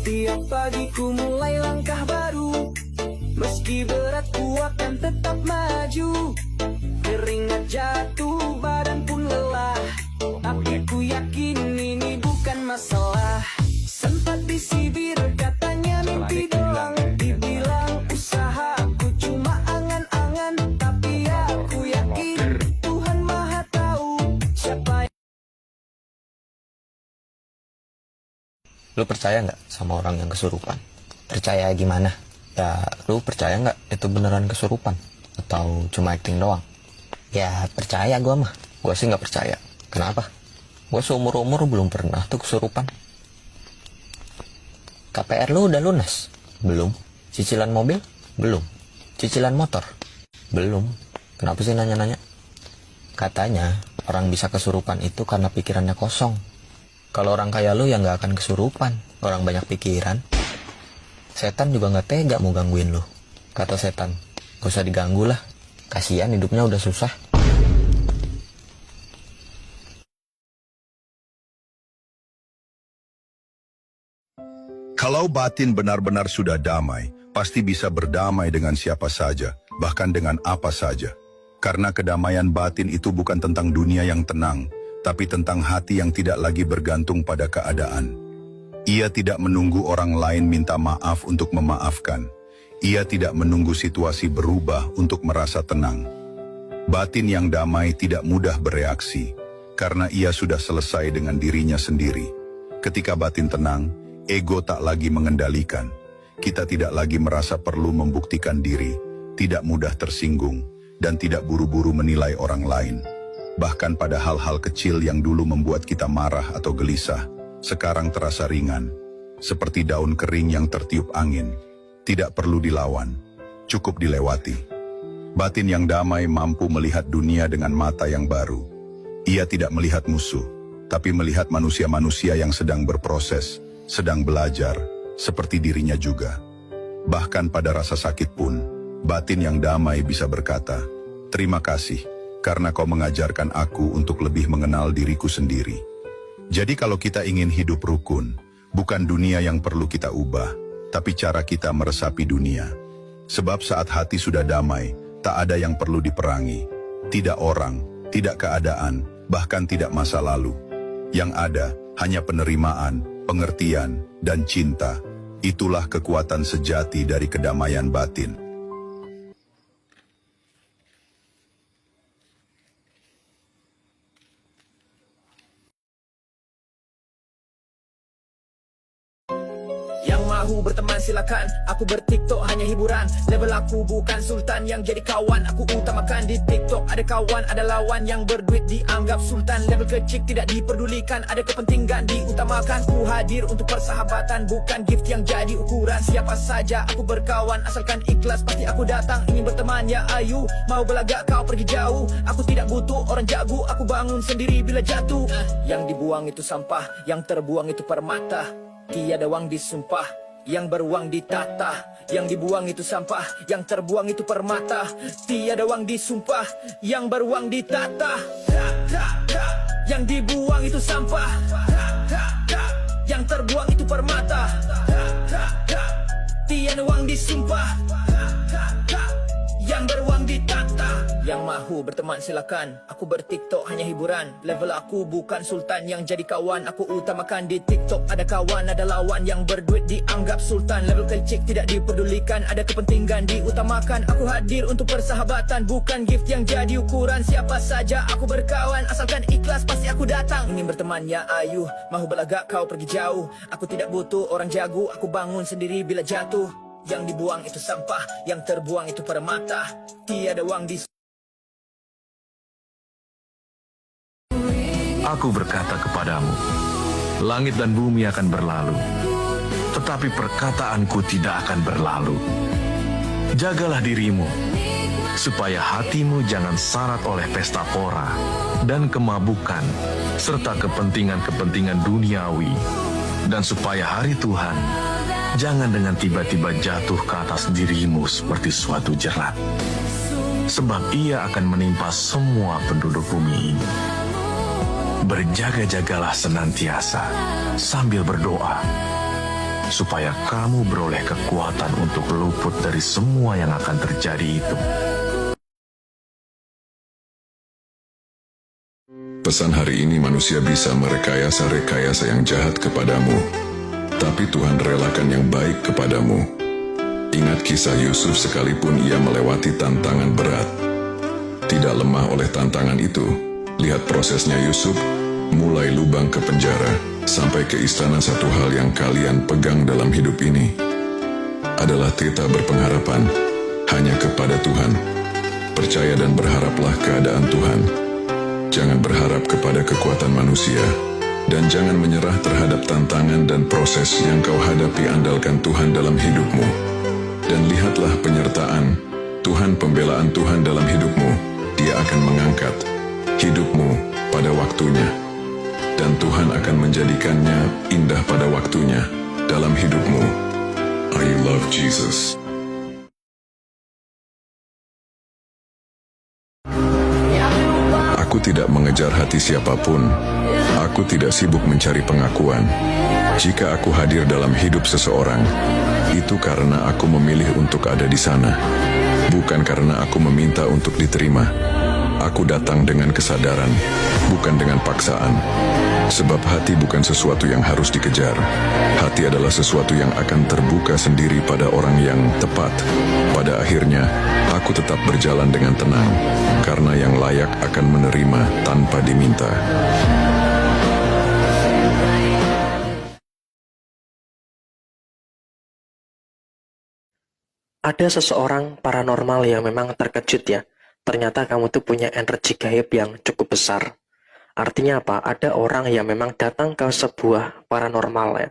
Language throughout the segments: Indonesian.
Setiap pagi ku mulai langkah baru, meski berat ku akan tetap maju. Keringat jatuh, badan pun lelah, tapi ku yakin ini bukan masalah. Sempat disibir katanya mimpi doang, dibilang usahaku cuma angan-angan, tapi aku yakin Tuhan Maha Tahu siapa. Lu percaya nggak sama orang yang kesurupan? Percaya gimana? Ya, lu percaya nggak itu beneran kesurupan? Atau cuma acting doang? Ya, percaya gua mah. Gua sih nggak percaya. Kenapa? Gua seumur-umur belum pernah tuh kesurupan. KPR lu udah lunas? Belum. Cicilan mobil? Belum. Cicilan motor? Belum. Kenapa sih nanya-nanya? Katanya, orang bisa kesurupan itu karena pikirannya kosong. Kalau orang kayak lu ya nggak akan kesurupan. Orang banyak pikiran. Setan juga nggak tega mau gangguin lu. Kata setan, gak usah diganggu lah. Kasihan hidupnya udah susah. Kalau batin benar-benar sudah damai, pasti bisa berdamai dengan siapa saja, bahkan dengan apa saja. Karena kedamaian batin itu bukan tentang dunia yang tenang, tapi tentang hati yang tidak lagi bergantung pada keadaan. Ia tidak menunggu orang lain minta maaf untuk memaafkan. Ia tidak menunggu situasi berubah untuk merasa tenang. Batin yang damai tidak mudah bereaksi, karena ia sudah selesai dengan dirinya sendiri. Ketika batin tenang, ego tak lagi mengendalikan. Kita tidak lagi merasa perlu membuktikan diri, tidak mudah tersinggung, dan tidak buru-buru menilai orang lain. Bahkan pada hal-hal kecil yang dulu membuat kita marah atau gelisah, sekarang terasa ringan, seperti daun kering yang tertiup angin. Tidak perlu dilawan, cukup dilewati. Batin yang damai mampu melihat dunia dengan mata yang baru. Ia tidak melihat musuh, tapi melihat manusia-manusia yang sedang berproses, sedang belajar, seperti dirinya juga. Bahkan pada rasa sakit pun, batin yang damai bisa berkata, "Terima kasih, karena kau mengajarkan aku untuk lebih mengenal diriku sendiri." Jadi kalau kita ingin hidup rukun, bukan dunia yang perlu kita ubah, tapi cara kita meresapi dunia. Sebab saat hati sudah damai, tak ada yang perlu diperangi. Tidak orang, tidak keadaan, bahkan tidak masa lalu. Yang ada, hanya penerimaan, pengertian, dan cinta. Itulah kekuatan sejati dari kedamaian batin. Yang mau berteman silakan, aku bertiktok hanya hiburan. Level aku bukan sultan yang jadi kawan, aku utamakan di TikTok. Ada kawan, ada lawan, yang berduit dianggap sultan. Level kecil tidak diperdulikan, ada kepentingan diutamakan. Ku hadir untuk persahabatan, bukan gift yang jadi ukuran. Siapa saja aku berkawan, asalkan ikhlas pasti aku datang. Ingin berteman ya ayu, mau belagak kau pergi jauh. Aku tidak butuh orang jago, aku bangun sendiri bila jatuh. Yang dibuang itu sampah, yang terbuang itu permata. Tiada uang disumpah, yang beruang ditata. Yang dibuang itu sampah, yang terbuang itu permata. Tiada uang disumpah, yang beruang ditata. Yang dibuang itu sampah, yang terbuang itu permata. Tiada uang disumpah, yang beruang ditata. Yang mahu berteman silakan, aku bertiktok hanya hiburan. Level aku bukan sultan yang jadi kawan, aku utamakan di TikTok. Ada kawan, ada lawan, yang berduit dianggap sultan. Level kecil tidak dipedulikan, ada kepentingan diutamakan. Aku hadir untuk persahabatan, bukan gift yang jadi ukuran. Siapa saja aku berkawan, asalkan ikhlas pasti aku datang. Ingin berteman ya ayu, mahu belagak kau pergi jauh. Aku tidak butuh orang jago, aku bangun sendiri bila jatuh. Yang dibuang itu sampah, yang terbuang itu permata. Tiada uang di. Aku berkata kepadamu, langit dan bumi akan berlalu, tetapi perkataanku tidak akan berlalu. Jagalah dirimu, supaya hatimu jangan syarat oleh pesta pora dan kemabukan, serta kepentingan-kepentingan duniawi, dan supaya hari Tuhan jangan dengan tiba-tiba jatuh ke atas dirimu seperti suatu jerat, sebab ia akan menimpa semua penduduk bumi ini. Berjaga-jagalah senantiasa sambil berdoa, supaya kamu beroleh kekuatan untuk luput dari semua yang akan terjadi itu. Pesan hari ini, manusia bisa merekayasa-rekayasa yang jahat kepadamu, tapi Tuhan relakan yang baik kepadamu. Ingat kisah Yusuf, sekalipun ia melewati tantangan berat, tidak lemah oleh tantangan itu. Lihat prosesnya Yusuf, mulai lubang ke penjara, sampai ke istana. Satu hal yang kalian pegang dalam hidup ini adalah kita berpengharapan hanya kepada Tuhan. Percaya dan berharaplah keadaan Tuhan. Jangan berharap kepada kekuatan manusia, dan jangan menyerah terhadap tantangan dan proses yang kau hadapi. Andalkan Tuhan dalam hidupmu, dan lihatlah penyertaan Tuhan, pembelaan Tuhan dalam hidupmu. Dia akan mengangkat hidupmu pada waktunya, dan Tuhan akan menjadikannya indah pada waktunya dalam hidupmu. I love Jesus. Aku tidak mengejar hati siapapun. Aku tidak sibuk mencari pengakuan. Jika aku hadir dalam hidup seseorang, itu karena aku memilih untuk ada di sana, bukan karena aku meminta untuk diterima. Aku datang dengan kesadaran, bukan dengan paksaan. Sebab hati bukan sesuatu yang harus dikejar. Hati adalah sesuatu yang akan terbuka sendiri pada orang yang tepat. Pada akhirnya, aku tetap berjalan dengan tenang, karena yang layak akan menerima tanpa diminta. Ada seseorang paranormal yang memang terkejut ya. Ternyata kamu tuh punya energi gaib yang cukup besar. Artinya apa? Ada orang yang memang datang ke sebuah paranormal ya,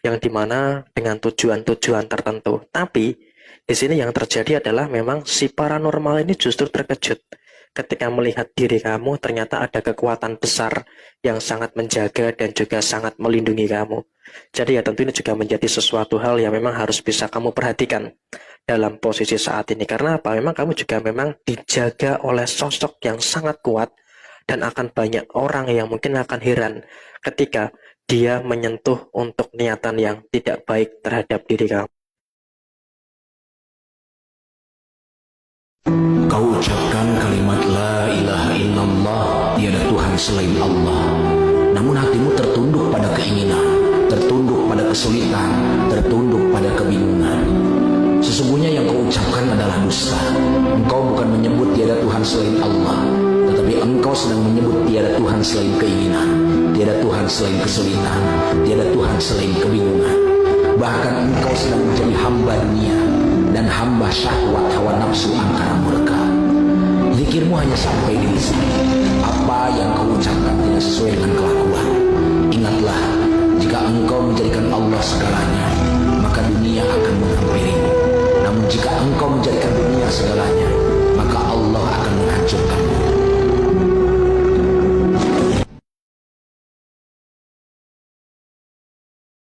yang dimana dengan tujuan-tujuan tertentu. Tapi di sini yang terjadi adalah memang si paranormal ini justru terkejut ketika melihat diri kamu ternyata ada kekuatan besar yang sangat menjaga dan juga sangat melindungi kamu. Jadi ya tentu ini juga menjadi sesuatu hal yang memang harus bisa kamu perhatikan dalam posisi saat ini. Karena apa? Memang kamu juga memang dijaga oleh sosok yang sangat kuat, dan akan banyak orang yang mungkin akan heran ketika dia menyentuh untuk niatan yang tidak baik terhadap diri kamu. Kau ucapkan kalimat la ilaha illallah, tiada Tuhan selain Allah. Namun hatimu tertunduk pada keinginan, tertunduk pada kesulitan, tertunduk pada kebingungan. Sesungguhnya yang kau ucapkan adalah dusta. Engkau bukan menyebut tiada Tuhan selain Allah, tetapi engkau sedang menyebut tiada Tuhan selain keinginan, tiada Tuhan selain kesulitan, tiada Tuhan selain kebingungan. Bahkan engkau sedang menjadi hamba dunia dan hamba syahwat hawa nafsu angkara murka. Zikirmu hanya sampai di sini. Apa yang kau ucapkan tidak sesuai dengan kelakuan. Ingatlah, jika engkau menjadikan Allah segalanya, maka dunia akan menghampirimu. Namun jika engkau menjadikan dunia segalanya,